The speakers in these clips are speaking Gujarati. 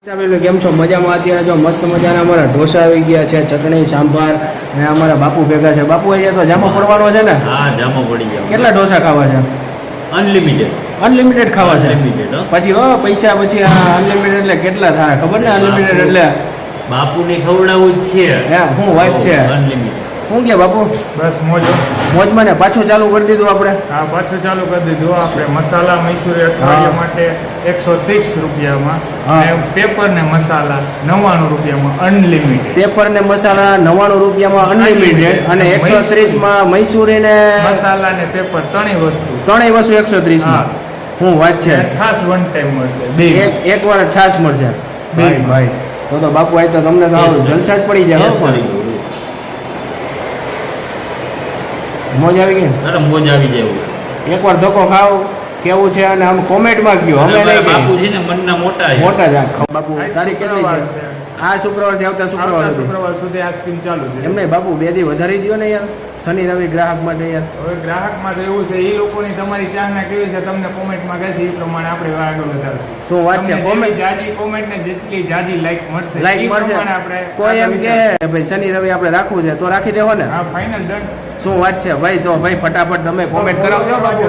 કેમ છો? મજામાં? અત્યારે જો મસ્ત મજાના અમારા ઢોસા આવી ગયા છે, ચટણી સાંભાર અને અમારા બાપુ ભેગા છે. બાપુ અહીંયા તો જામો પડવાનો છે ને? હા, જામો પડી ગયા. કેટલા ઢોસા ખાવા છે? અનલિમિટેડ ખાવા છે. પછી પૈસા પછી અનલિમિટેડ એટલે કેટલા થાય ખબર ને? અનલિમિટેડ એટલે બાપુને ખવડાવવું જ છે. હું વાત છે અનલિમિટેડ. શું કે બાપુ? બસ મોજમાં ને પાછું ચાલુ કરી દીધું આપણે. હા, પાછું ચાલુ કરી દીધું આપણે. મસાલા મૈસૂરી અઠવાડિયા માટે 130 રૂપિયામાં અને પેપર ને મસાલા 99 રૂપિયામાં અનલિમિટેડ. પેપર ને મસાલા 99 રૂપિયામાં અનલિમિટેડ અને 130 માં મૈસૂરી ને મસાલા ને પેપર ત્રણેય વસ્તુ 130 માં. હું વાત છે. છાસ વન ટાઈમ મળશે. બે એક વાર છાસ મળશે. ભાઈ તો બાપુ આય તો તમને તો જલસા જ પડી જાય. મોજ આવી ગઈ. અરે મોજ આવી જાય. એકવાર ધક્કો ખાવ કેવું છે અને આમ કોમેન્ટમાં કયો. અમે નહીં બાપુ છે ને મનના મોટા જ બાપુ. તારીખ કેટલી છે? આ શુક્રવારથી આવતા શુક્રવાર સુધી આ સ્કીમ ચાલુ છે. એમ નહીં બાપુ, 2 દી વધારી દો ને યાર, શનિ રવિ ગ્રાહક માટે યાર. હવે ગ્રાહકમાં તો એવું છે, એ લોકોની તમારી ચાહના કેવી છે તમને કોમેન્ટમાં કહે છે, એ પ્રમાણે આપણે આગળ વધારશું. શું વાત છે? કોમેન્ટ ને જેટલી જાજી લાઈક મળશે આપણે કોઈ એમ કે ભાઈ શનિ રવિ આપણે રાખવું છે તો રાખી દેવો ને? હા, ફાઇનલ ડન. શું વાત છે ભાઈ? તો ભાઈ ફટાફટ તમે કોમેન્ટ કરાવજો બાપુ.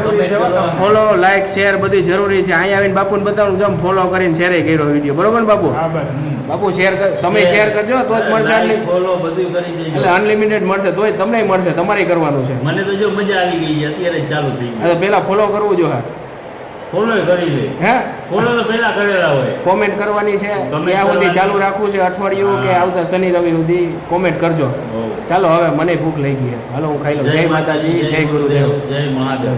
ફોલો લાઈક શેર બધી જરૂરી છે. અહીંયા આવીને બાપુને બતાવું જો ફોલો કરીને શેર કર્યો વિડીયો, બરોબર ને બાપુ? હા બસ બાપુ શેર તમે શેર કરજો તો જ મળશે. ફોલો બધું કરી દેજો. એટલે અનલિમિટેડ મળશે તોય તમને મળશે, તમારે કરવાનું છે. મને તો જો મજા આવી ગઈ છે, અત્યારે ચાલુ થઈ ગયું. પેલા ફોલો કરવું જો. હા, ફોલો કરી લે. હે ફોલો તો પહેલા કરેલા હોય. કોમેન્ટ કરવાની છે. ક્યાં સુધી ચાલુ રાખવું છે? અઠવાડિયું કે આવતા શનિ રવિ સુધી કોમેન્ટ કરજો. ચાલો હવે મને ભૂખ લઈ ગઈ. હાલો હું ખાઈ લઉં. જય માતાજી, જય ગુરુદેવ, જય મહાદેવ.